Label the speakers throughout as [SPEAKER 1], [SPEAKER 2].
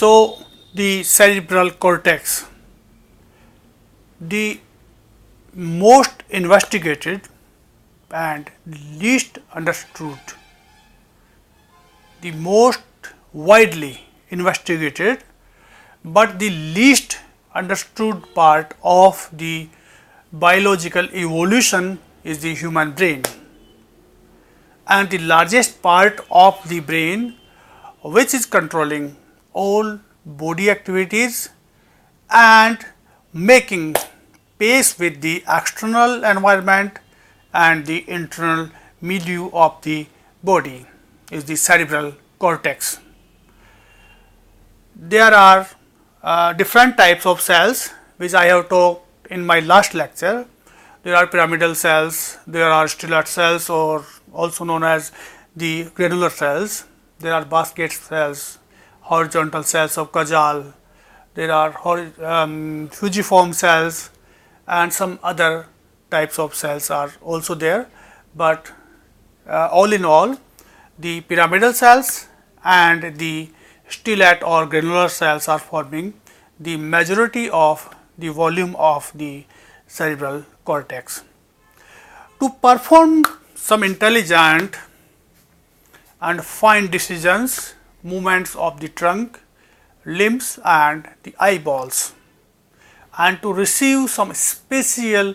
[SPEAKER 1] So, the cerebral cortex, the most investigated and least understood, the most widely investigated but the least understood part of the biological evolution is the human brain, and the largest part of the brain which is controlling all body activities and making pace with the external environment and the internal milieu of the body is the cerebral cortex. There are different types of cells which I have talked in my last lecture. There are pyramidal cells, there are stellate cells or also known as the granular cells, there are basket cells, horizontal cells of Kajal, there are fusiform cells and some other types of cells are also there, but all in all the pyramidal cells and the stellate or granular cells are forming the majority of the volume of the cerebral cortex. To perform some intelligent and fine decisions, movements of the trunk, limbs and the eyeballs, and to receive some special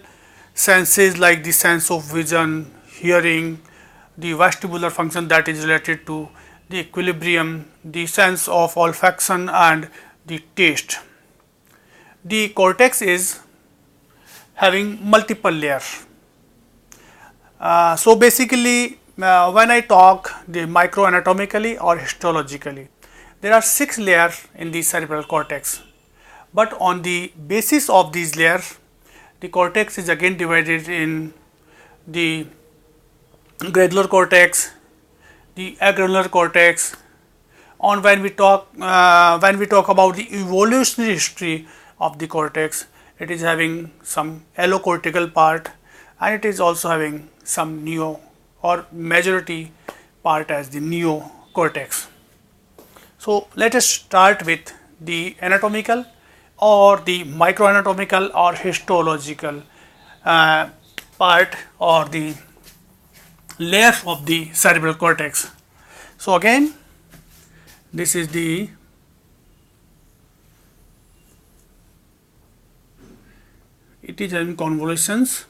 [SPEAKER 1] senses like the sense of vision, hearing, the vestibular function that is related to the equilibrium, the sense of olfaction and the taste. The cortex is having multiple layers. So basically when I talk the microanatomically or histologically, there are 6 layers in the cerebral cortex, but on the basis of these layers the cortex is again divided in the granular cortex, the agranular cortex. On when we talk about the evolutionary history of the cortex, it is having some allocortical part and it is also having some neo or majority part as the neocortex. So let us start with the anatomical or the microanatomical or histological part or the layers of the cerebral cortex. So again this is the it is having convolutions.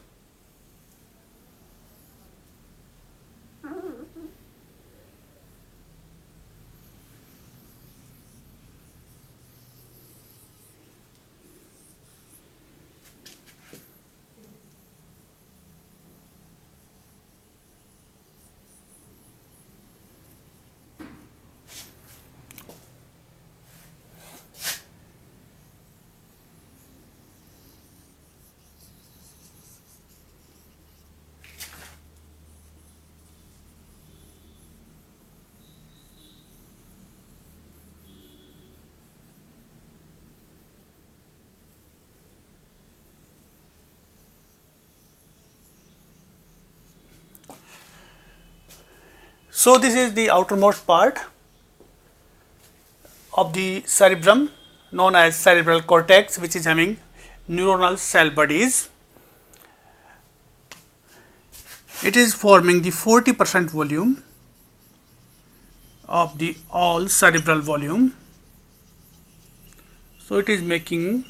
[SPEAKER 1] So this is the outermost part of the cerebrum known as cerebral cortex, which is having neuronal cell bodies. It is forming the 40% volume of the all cerebral volume. So it is making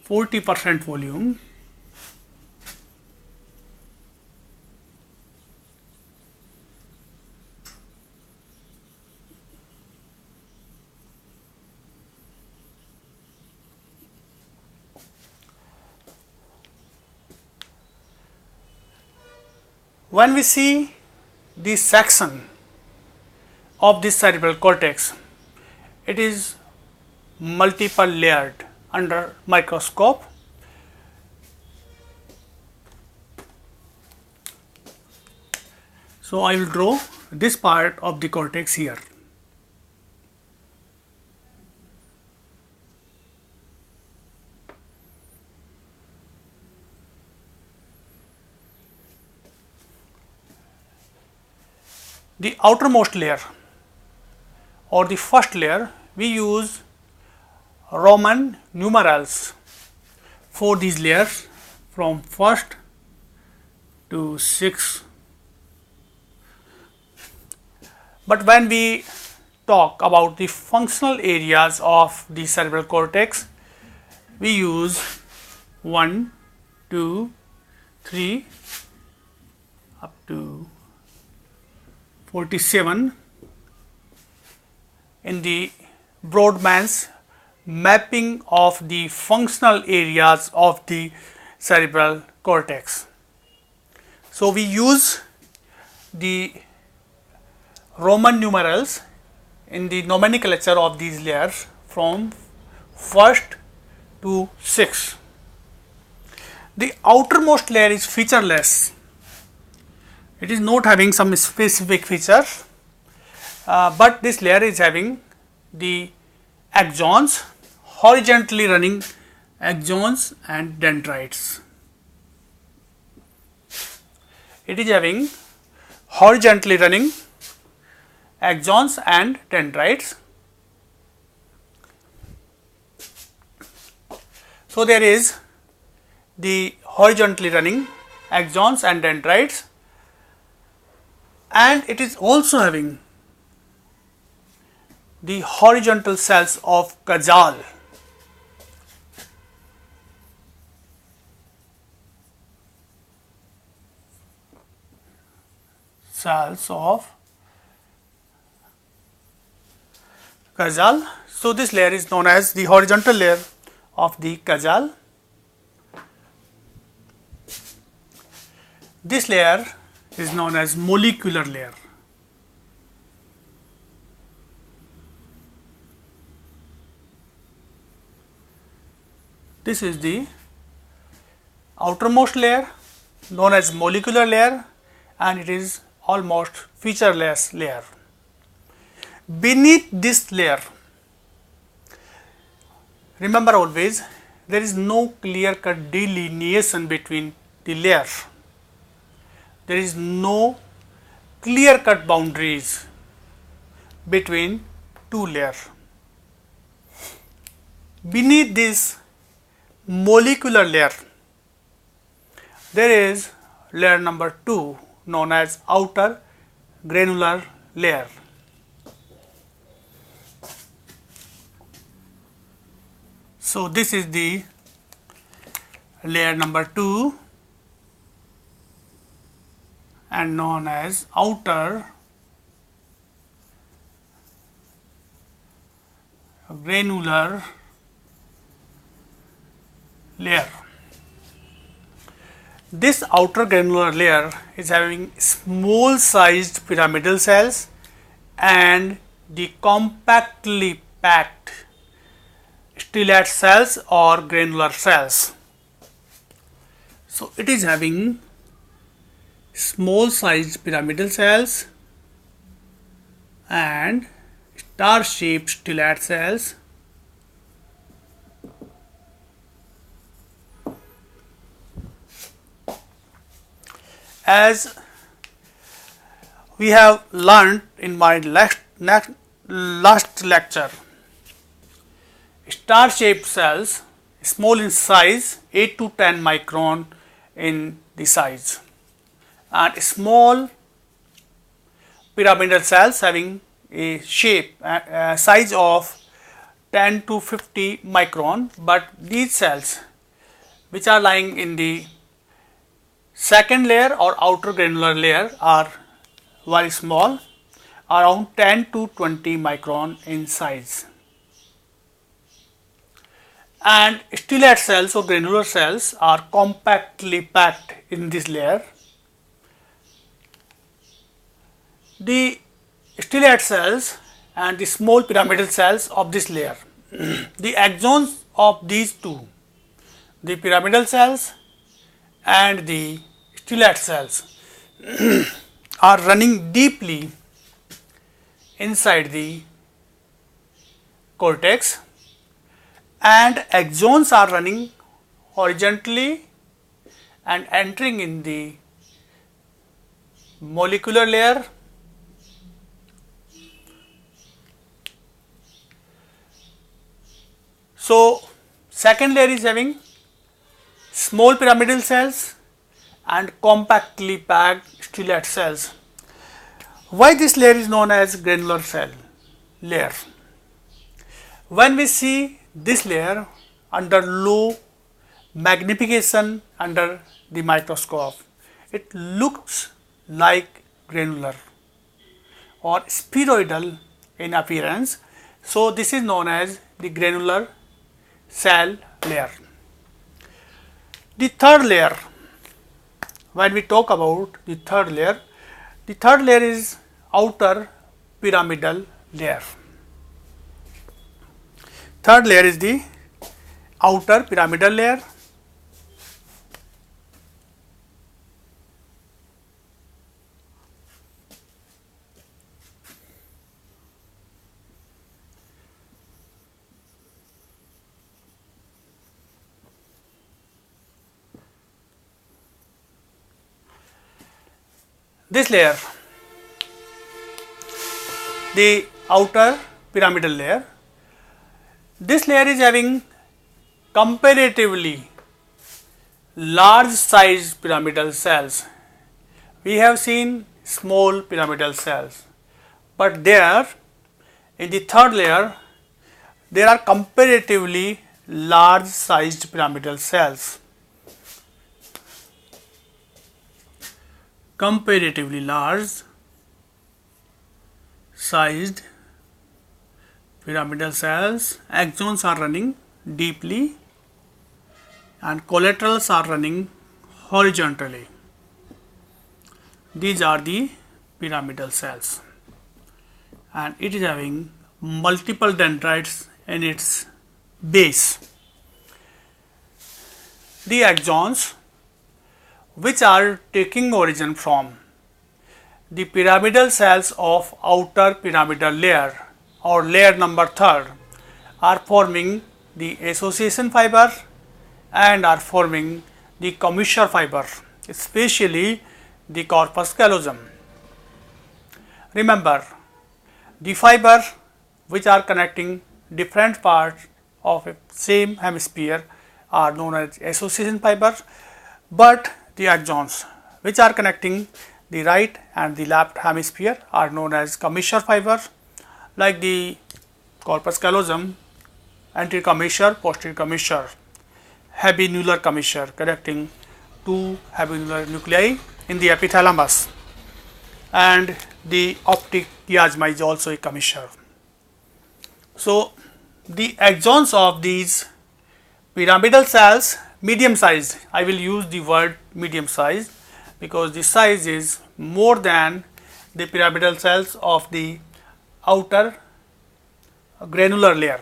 [SPEAKER 1] 40% volume. When we see the section of this cerebral cortex, it is multiple layered under microscope. So I will draw this part of the cortex here. The outermost layer or the first layer we use Roman numerals for these layers from first to sixth. But when we talk about the functional areas of the cerebral cortex, we use 1, 2, 3 up to 47 in the Brodmann's mapping of the functional areas of the cerebral cortex. So, we use the Roman numerals in the nomenclature of these layers from first to sixth. The outermost layer is featureless. It is not having some specific features, but this layer is having the axons, horizontally running axons and dendrites. It is having horizontally running axons and dendrites. So, there is the horizontally running axons and dendrites, and it is also having the horizontal cells of Kajal. Cells of Kajal. So, this layer is known as the horizontal layer of the Kajal. This layer is known as molecular layer. This is the outermost layer known as molecular layer, and it is almost featureless layer. Beneath this layer, remember always, there is no clear cut delineation between the layers. There is no clear cut boundaries between two layers. Beneath this molecular layer, there is layer number 2 known as outer granular layer. So, this is the layer number 2 and known as outer granular layer. This outer granular layer is having small sized pyramidal cells and the compactly packed stellate cells or granular cells. So, it is having small sized pyramidal cells and star shaped stellate cells as we have learned in my last lecture. Star shaped cells small in size, 8 to 10 micron in the size, and small pyramidal cells having a shape size of 10 to 50 micron, but these cells which are lying in the second layer or outer granular layer are very small, around 10 to 20 micron in size. And stellate cells or granular cells are compactly packed in this layer. The stellate cells and the small pyramidal cells of this layer, the axons of these two, the pyramidal cells and the stellate cells are running deeply inside the cortex, and axons are running horizontally and entering in the molecular layer So second layer is having small pyramidal cells and compactly packed stellate cells. Why this layer is known as granular cell layer? When we see this layer under low magnification under the microscope, it looks like granular or spheroidal in appearance. So this is known as the granular cell layer. The third layer, when we talk about the third layer is outer pyramidal layer. Third layer is the outer pyramidal layer. This layer, the outer pyramidal layer, this layer is having comparatively large sized pyramidal cells. We have seen small pyramidal cells, but there in the third layer there are comparatively large sized pyramidal cells. Comparatively large sized pyramidal cells, axons are running deeply and collaterals are running horizontally. These are the pyramidal cells, and it is having multiple dendrites in its base. The axons, which are taking origin from the pyramidal cells of outer pyramidal layer or layer number third, are forming the association fiber and are forming the commissure fiber, especially the corpus callosum. Remember, the fiber which are connecting different parts of a same hemisphere are known as association fiber, but the axons which are connecting the right and the left hemisphere are known as commissure fiber, like the corpus callosum, anterior commissure, posterior commissure, habenular commissure connecting two habenular nuclei in the epithalamus, and the optic chiasma is also a commissure. So the axons of these pyramidal cells, medium sized, I will use the word medium sized because the size is more than the pyramidal cells of the outer granular layer.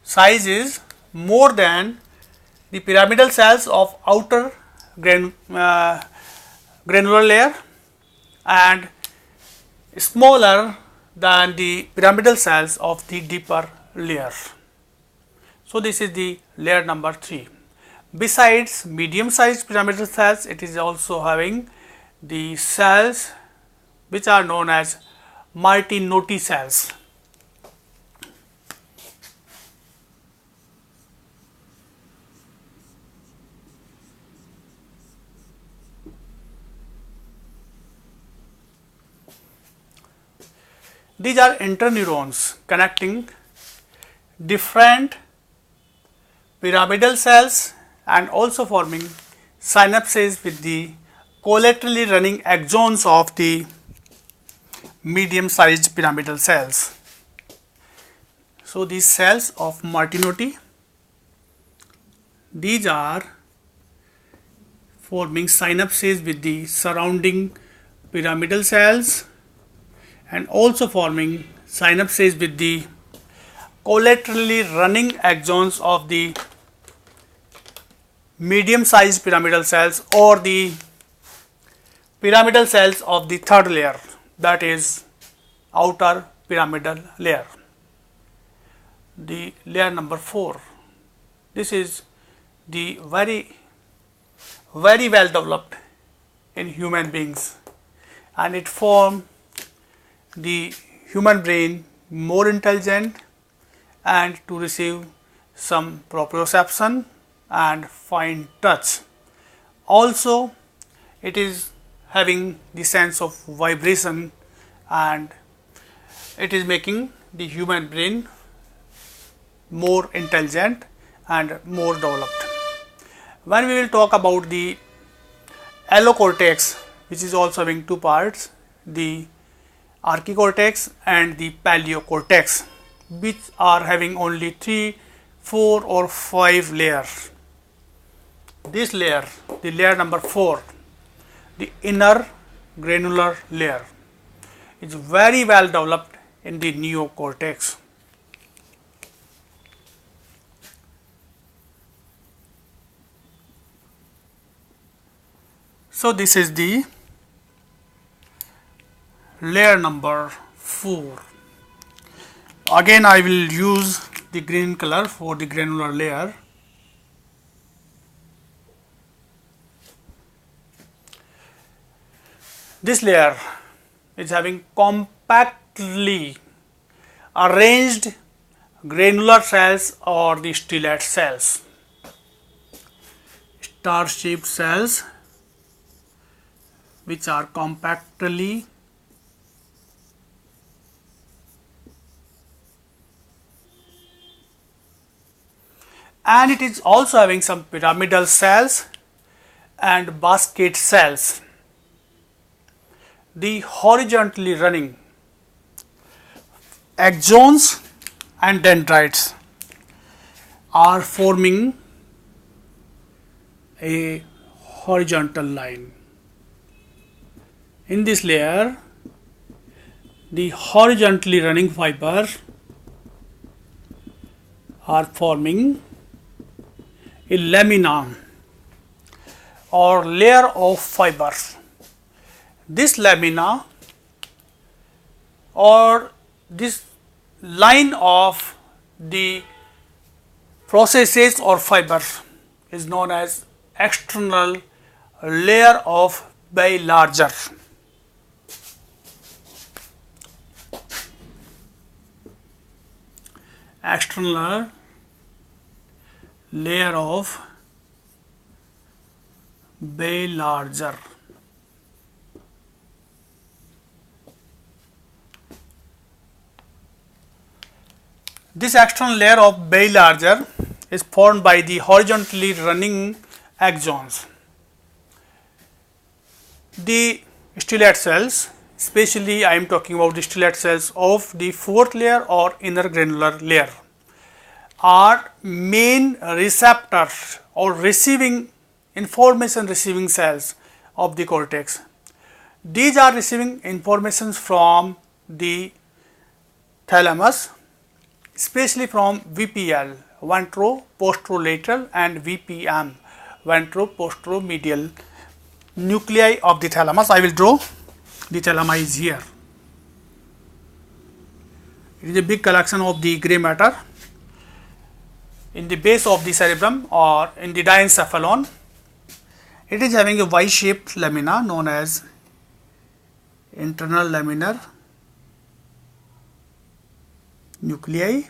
[SPEAKER 1] Size is more than the pyramidal cells of outer granular layer and smaller than the pyramidal cells of the deeper layer. So this is the layer number 3. Besides medium sized pyramidal cells, it is also having the cells which are known as Martinotti cells. These are interneurons connecting different pyramidal cells and also forming synapses with the collaterally running axons of the medium sized pyramidal cells. So these cells of Martinotti, these are forming synapses with the surrounding pyramidal cells and also forming synapses with the collaterally running axons of the medium sized pyramidal cells or the pyramidal cells of the third layer, that is outer pyramidal layer. The layer number 4, this is the very well developed in human beings, and it forms the human brain more intelligent and to receive some proprioception and fine touch. Also, it is having the sense of vibration and it is making the human brain more intelligent and more developed. When we will talk about the allocortex, which is also having two parts, the archicortex and the paleocortex, which are having only 3, 4 or 5 layers. This layer, the layer number 4, the inner granular layer, is very well developed in the neocortex. So this is the layer number 4. Again I will use the green color for the granular layer. This layer is having compactly arranged granular cells or the stellate cells, star-shaped cells which are compactly and it is also having some pyramidal cells and basket cells. The horizontally running axons and dendrites are forming a horizontal line. In this layer, the horizontally running fibers are forming a lamina or layer of fibers. This lamina or this line of the processes or fibers is known as external layer of bilarger. External layer of bilarger. This external layer of bilarger is formed by the horizontally running axons. The stellate cells, especially I am talking about the stellate cells of the 4th layer or inner granular layer, are main receptors or information receiving cells of the cortex. These are receiving information from the thalamus, especially from VPL, ventro-posterolateral, and VPM, ventro-posteromedial nuclei of the thalamus. I will draw the thalamus is here. It is a big collection of the grey matter in the base of the cerebrum or in the diencephalon. It is having a Y-shaped lamina known as internal laminar nuclei.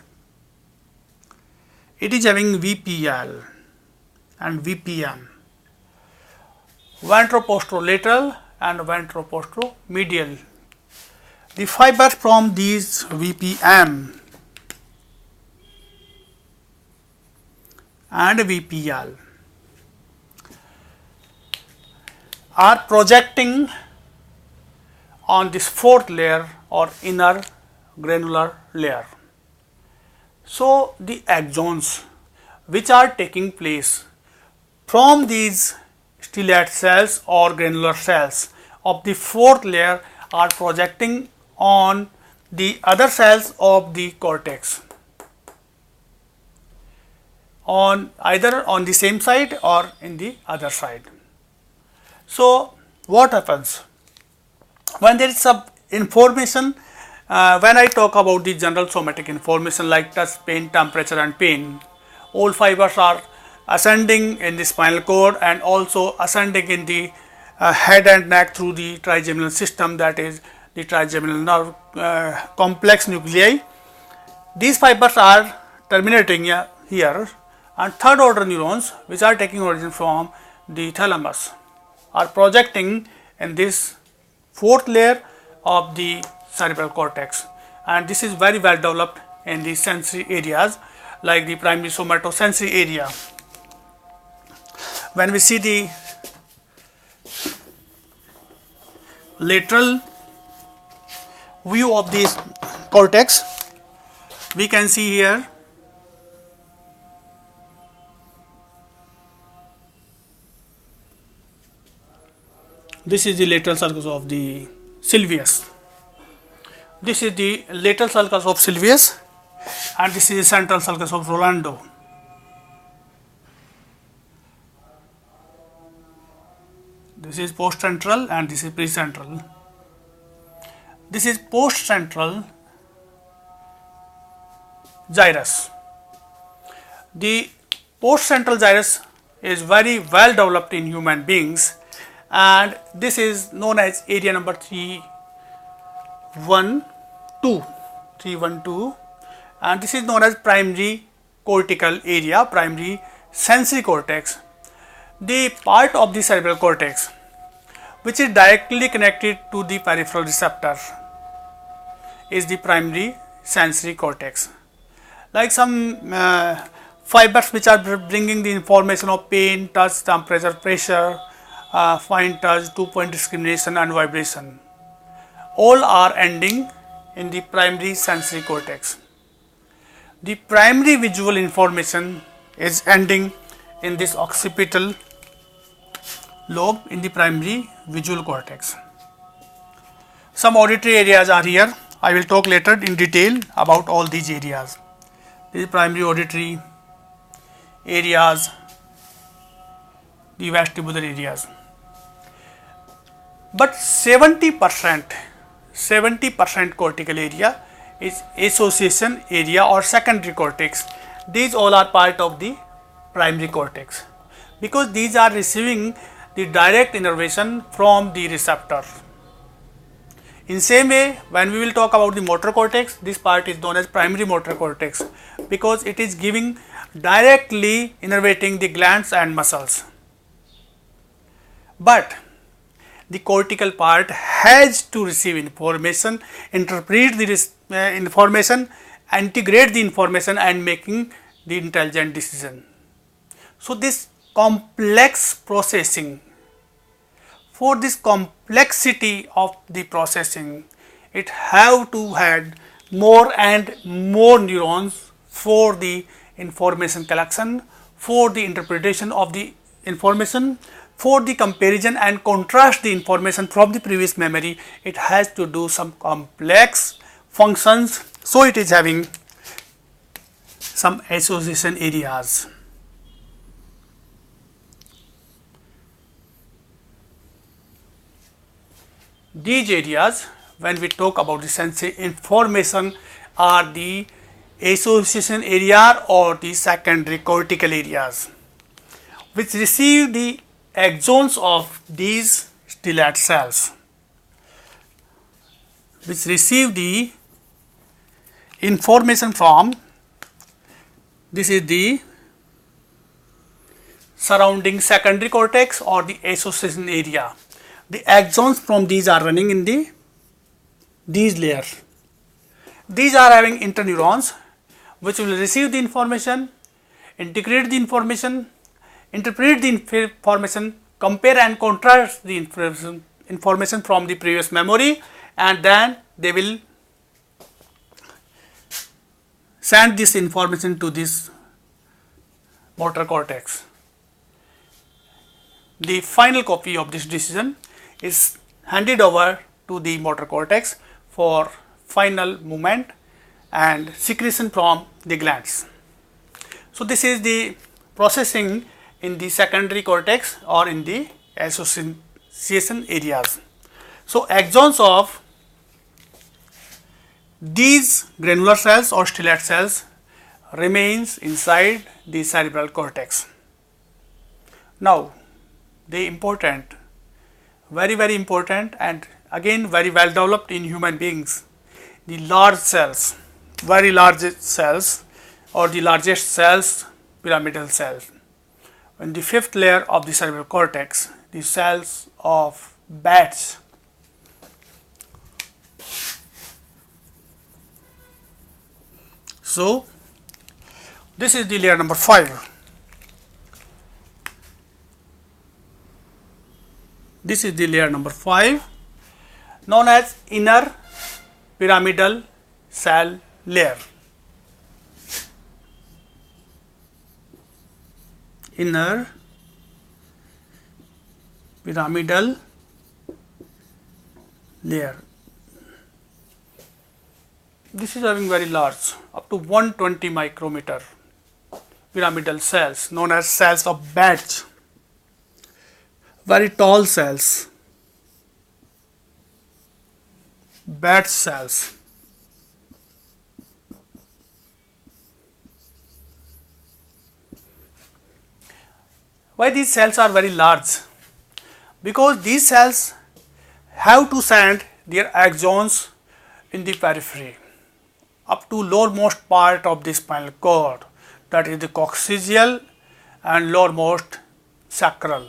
[SPEAKER 1] It is having VPL and VPM, ventro-posterolateral and ventro-posteromedial. The fibers from these VPM and VPL are projecting on this 4th layer or inner granular layer. So the axons which are taking place from these stellate cells or granular cells of the 4th layer are projecting on the other cells of the cortex, on either on the same side or in the other side. So what happens when there is some information? When I talk about the general somatic information like touch, pain, temperature and pain, all fibers are ascending in the spinal cord and also ascending in the head and neck through the trigeminal system, that is the trigeminal nerve complex nuclei. These fibers are terminating here, and third order neurons, which are taking origin from the thalamus, are projecting in this fourth layer of the cerebral cortex, and this is very well developed in the sensory areas like the primary somatosensory area. When we see the lateral view of this cortex, we can see here this is the lateral sulcus of the sylvius. This is the lateral sulcus of sylvius, and this is the central sulcus of Rolando. This is postcentral and this is precentral. This is postcentral gyrus. The postcentral gyrus is very well developed in human beings, and this is known as area number 312, and this is known as primary cortical area, primary sensory cortex. The part of the cerebral cortex which is directly connected to the peripheral receptor is the primary sensory cortex. Like some fibers which are bringing the information of pain, touch, temperature, pressure, fine touch, 2-point discrimination and vibration, all are ending in the primary sensory cortex. The primary visual information is ending in this occipital lobe in the primary visual cortex. Some auditory areas are here. I will talk later in detail about all these areas. These primary auditory areas, the vestibular areas. But 70% cortical area is association area or secondary cortex. These all are part of the primary cortex because these are receiving the direct innervation from the receptor. In same way, when we will talk about the motor cortex, this part is known as primary motor cortex because it is giving directly innervating the glands and muscles. But the cortical part has to receive information, interpret the information, integrate the information and making the intelligent decision. So this complex processing, for this complexity of the processing, it have to have more and more neurons for the information collection, for the interpretation of the information, for the comparison and contrast the information from the previous memory. It has to do some complex functions, so it is having some association areas. These areas, when we talk about the sensory information, are the association area or the secondary cortical areas, which receive the axons of these stellate cells, which receive the information from, this is the surrounding secondary cortex or the association area. The axons from these are running in these layers. These are having interneurons which will receive the information, integrate the information, interpret the information, compare and contrast the information from the previous memory, and then they will send this information to this motor cortex. The final copy of this decision is handed over to the motor cortex for final movement and secretion from the glands. So this is the processing in the secondary cortex or in the association areas. So axons of these granular cells or stellate cells remains inside the cerebral cortex. Now the important, very important and again very well developed in human beings. The large cells, very large cells, or the largest cells, pyramidal cells. In the fifth layer of the cerebral cortex, the cells of bats. So, this is the layer number 5. This is the layer number 5, known as inner pyramidal cell layer. Inner pyramidal layer. This is having very large, up to 120 micrometer pyramidal cells, known as cells of bats. Very tall cells, bat cells. Why these cells are very large? Because these cells have to send their axons in the periphery up to lowermost part of the spinal cord, that is the coccygeal and lowermost sacral.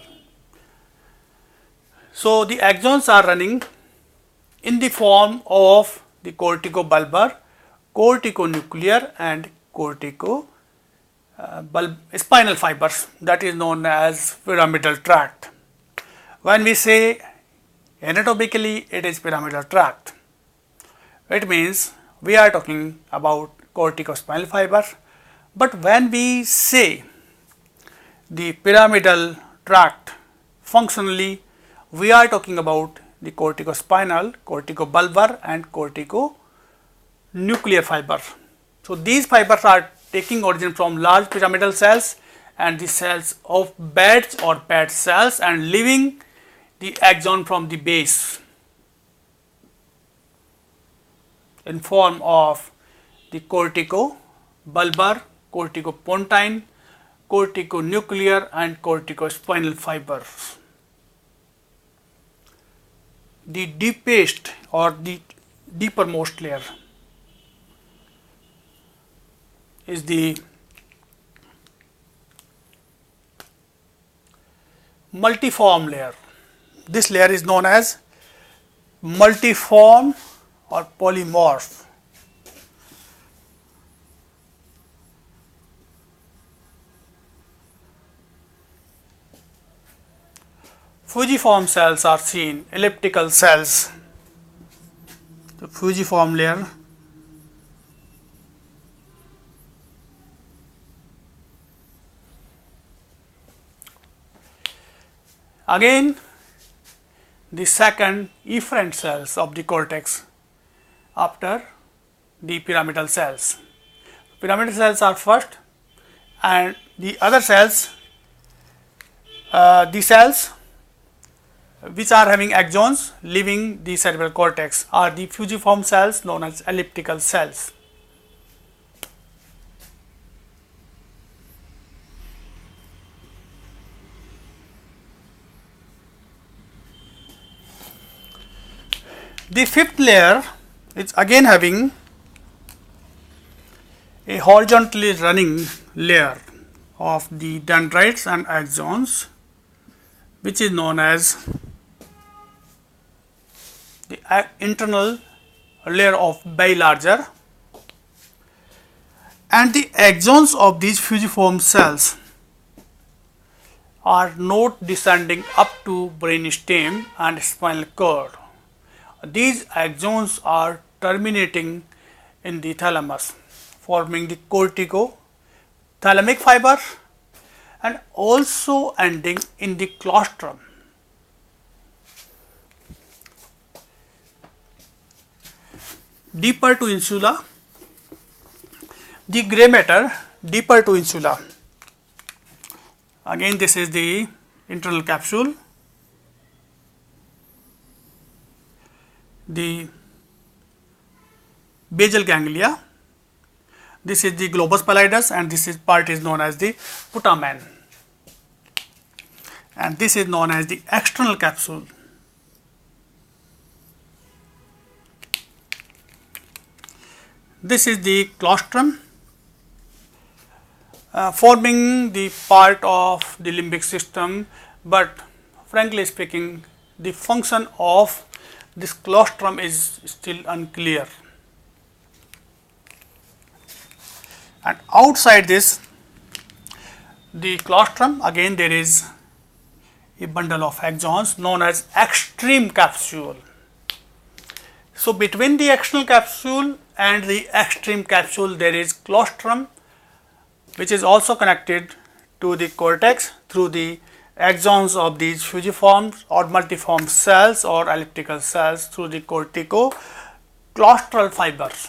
[SPEAKER 1] So the axons are running in the form of the corticobulbar, corticonuclear and spinal fibers, that is known as pyramidal tract. When we say anatomically it is pyramidal tract, it means we are talking about corticospinal fiber, but when we say the pyramidal tract functionally, we are talking about the corticospinal, corticobulbar and corticonuclear fiber. So these fibers are taking origin from large pyramidal cells and the cells of bats or bat cells and leaving the axon from the base in form of the corticobulbar, corticopontine, corticonuclear and corticospinal fibers. The deepest or the deepermost layer is the multiform layer. This layer is known as multiform or polymorph. Fusiform cells are seen, elliptical cells. The fusiform layer. Again, the second efferent cells of the cortex after the pyramidal cells. Pyramidal cells are first, and the other cells, the cells which are having axons leaving the cerebral cortex are the fusiform cells known as elliptical cells. The fifth layer is again having a horizontally running layer of the dendrites and axons, which is known as the internal layer of bilarger, and the axons of these fusiform cells are not descending up to brainstem and spinal cord. These axons are terminating in the thalamus, forming the corticothalamic fiber and also ending in the claustrum. Deeper to insula, the grey matter deeper to insula. Again, this is the internal capsule. The basal ganglia. This is the globus pallidus, and this is part is known as the putamen, and this is known as the external capsule. This is the claustrum, forming the part of the limbic system, but frankly speaking, the function of this claustrum is still unclear. And outside this, the claustrum, again there is a bundle of axons known as extreme capsule. So between the external capsule and the extreme capsule there is claustrum, which is also connected to the cortex through the axons of these fusiform or multiform cells or elliptical cells through the cortico-claustral fibers.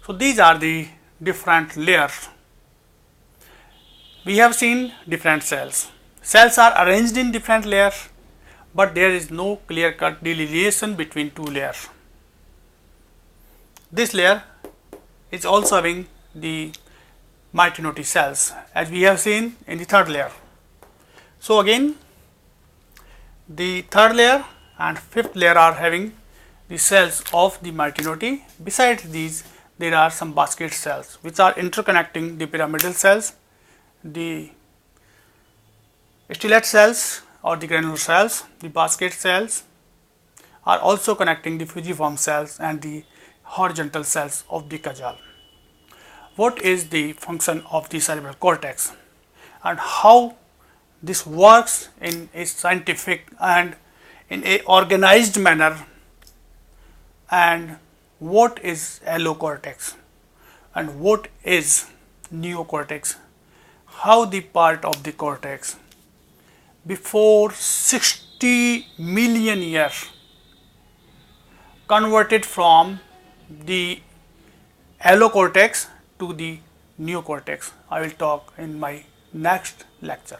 [SPEAKER 1] So these are the different layers. We have seen different cells. Cells are arranged in different layers, but there is no clear-cut delineation between two layers. This layer is also having the myotinotic cells, as we have seen in the third layer. So again, the third layer and fifth layer are having the cells of the myotinoty. Besides these, there are some basket cells which are interconnecting the pyramidal cells, the stellate cells or the granular cells. The basket cells are also connecting the fusiform cells and the horizontal cells of the cajal. What is the function of the cerebral cortex and how this works in a scientific and in a organized manner, and what is allocortex and what is neocortex, how the part of the cortex before 60 million years converted from the allocortex to the neocortex. I will talk in my next lecture.